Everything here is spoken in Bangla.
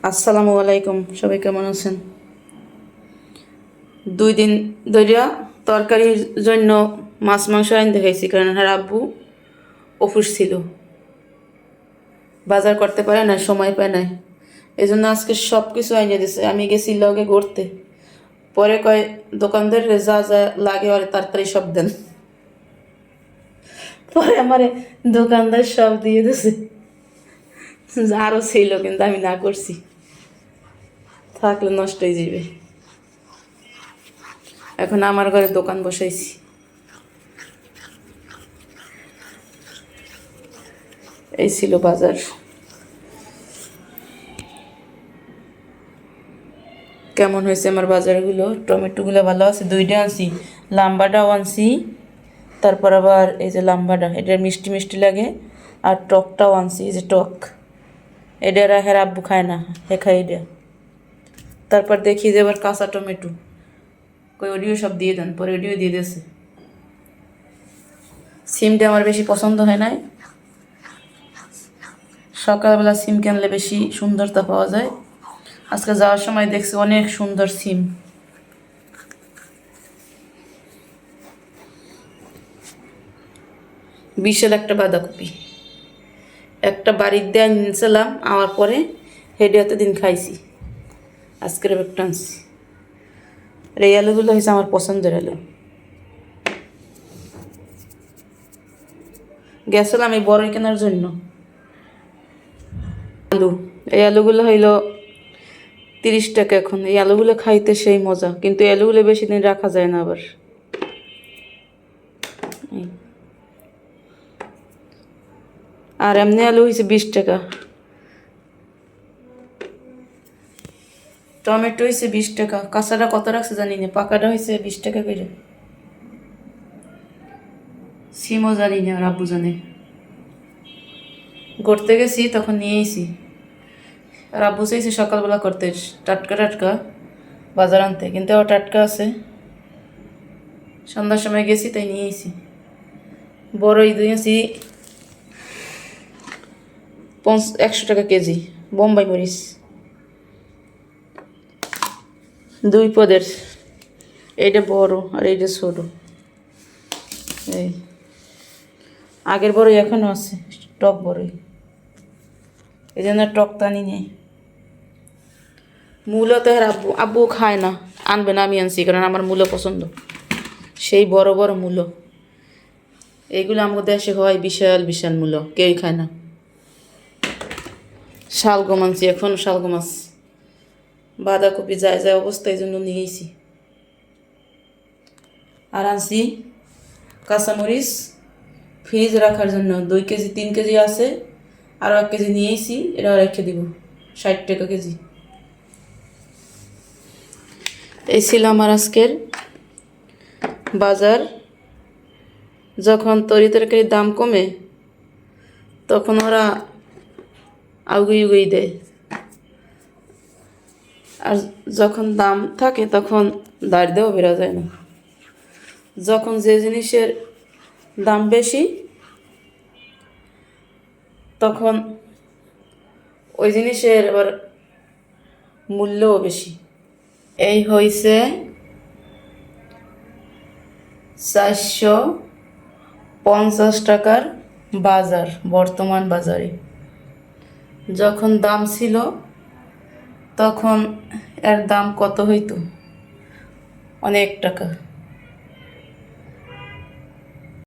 আসসালামু আলাইকুম, সবাই কেমন আছেন? 2 দিন ধরিয়া তরকারির জন্য মাছ মাংস আনতে খাইছি, কারণ আর আব্বু অফিস ছিল, বাজার করতে পারে না, সময় পায় নাই। এই জন্য আজকে সব কিছু আনিয়ে দিছে। আমি গেছি লগে ঘুরতে, পরে কয় দোকানদার যা যা লাগে আর তাড়াতাড়ি সব দেন। পরে আমারে দোকানদার সব দিয়ে দিছে, আরও ছিল কিন্তু আমি না করছি, থাকলে নষ্ট হয়ে যাবে। এখন আমার ঘরে দোকান বসাইছি। এই ছিল বাজার। কেমন হয়েছে আমার বাজারগুলো? টমেটোগুলো ভালো আছে, 2টা আনছি, লাম্বাটাও আনছি, তারপর আবার এই যে লাম্বাটা, এটা মিষ্টি মিষ্টি লাগে, আর টকটাও আনছি, এই যে টক, এটা হের আব্বু খায় না, হে খাই এটা। তারপর দেখি যে আবার কাঁচা টমেটো, কই ওডিও সব দিয়ে দেন, পরে ওডিও দিয়ে দিয়েছে। সিমটা আমার বেশি পছন্দ হয় নাই, সকালবেলা সিম কিনলে বেশি সুন্দরতা পাওয়া যায়। আজকে যাওয়ার সময় দেখছি অনেক সুন্দর সিম। বিশাল একটা বাঁধাকপি, একটা বাড়ির দিয়ে নিয়েছিলাম, আওয়ার পরে হেডে এতদিন খাইছি, আজকের একটা আনছি। আর এই আলুগুলো হয়েছে আমার পছন্দের আলু। গেছিলাম এই বড়ই কেনার জন্য আলু, এই আলুগুলো হইল 30 টাকা এখন। এই আলুগুলো খাইতে সেই মজা, কিন্তু এই আলুগুলো বেশি দিন রাখা যায় না আবার। আর এমনি আলু হয়েছে 20 টাকা, টমেটো হয়েছে 20 টাকা, কাঁচাটা কত রাখছে জানি না, পাকাটা হয়েছে 20 টাকা করে। সিমও জানি না, আর আব্বু জানে। ঘুরতে গেছি তখন নিয়েছি, আর আব্বু চাইছে সকালবেলা করতে টাটকা টাটকা বাজার আনতে, কিন্তু আবার টাটকা আছে। সন্ধ্যার সময় গেছি তাই নিয়েছি। বড়ই দিয়েছি 100 টাকা কেজি, বোম্বাই মরিচ 2 পদের, এইটা বড় আর এইটা ছোট। এই আগের বড়ই এখনও আছে, টক বড়ই, এই জন্য টকটা আনি নেই। মূলো তো আর আব্বু আব্বু খায় না, আনবে না, আমি আনছি কারণ আমার মূলো পছন্দ, সেই বড় বড় মূলো। এইগুলো আমাদের দেশে হয় বিশাল বিশাল মূলো, কেউই খায় না। শালগম আনছি, এখন শালগম আছে। বাঁধাকপি যায় যায় অবস্থা, এই জন্য নিয়েছি। আর আনছি কাঁচামরিচ ফ্রিজ রাখার জন্য, 2 কেজি 3 কেজি আছে, আরও 1 কেজি নিয়েছি, এটাও রেখে দিব, 60 টাকা কেজি। এই ছিল আমার আজকের বাজার। যখন তরি তরকারির দাম কমে তখন ওরা আগুই উগুই দেয়, আর যখন দাম থাকে তখন দাঁড় দেওয়া বেরো যায় না। যখন যে জিনিসের দাম বেশি তখন ওই জিনিসের আবার মূল্যও বেশি। এই হয়েছে 450 টাকার বাজার বর্তমান বাজারে। যখন দাম ছিল তখন এর দাম কত হইতো? অনেক টাকা।